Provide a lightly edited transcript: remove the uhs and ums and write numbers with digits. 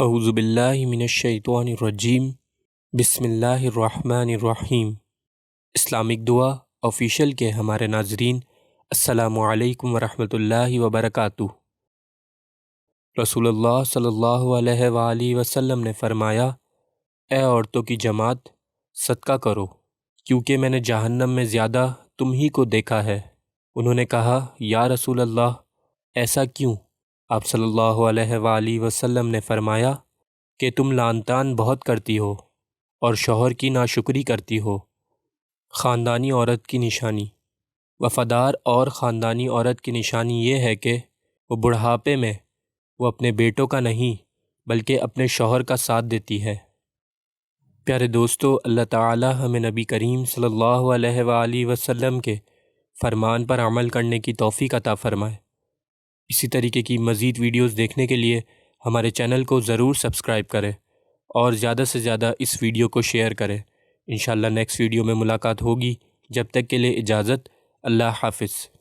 اعوذ باللہ من الشیطان الرجیم بسم اللہ الرحمن الرحیم۔ اسلامک دعا آفیشیل کے ہمارے ناظرین، السلام علیکم ورحمۃ اللہ وبرکاتہ۔ رسول اللہ صلی اللہ علیہ وآلہ وسلم نے فرمایا، اے عورتوں کی جماعت، صدقہ کرو، کیونکہ میں نے جہنم میں زیادہ تم ہی کو دیکھا ہے۔ انہوں نے کہا، یا رسول اللہ، ایسا کیوں؟ آپ صلی اللہ علیہ وآلہ وسلم نے فرمایا کہ تم لعن طعن بہت کرتی ہو اور شوہر کی ناشکری کرتی ہو۔ خاندانی عورت کی نشانی۔ وفادار اور خاندانی عورت کی نشانی یہ ہے کہ وہ بڑھاپے میں وہ اپنے بیٹوں کا نہیں بلکہ اپنے شوہر کا ساتھ دیتی ہے۔ پیارے دوستو، اللہ تعالی ہمیں نبی کریم صلی اللہ علیہ وآلہ وسلم کے فرمان پر عمل کرنے کی توفیق عطا فرمائے۔ اسی طریقے کی مزید ویڈیوز دیکھنے کے لیے ہمارے چینل کو ضرور سبسکرائب کریں اور زیادہ سے زیادہ اس ویڈیو کو شیئر کریں۔ انشاءاللہ نیکسٹ ویڈیو میں ملاقات ہوگی، جب تک کے لیے اجازت، اللہ حافظ۔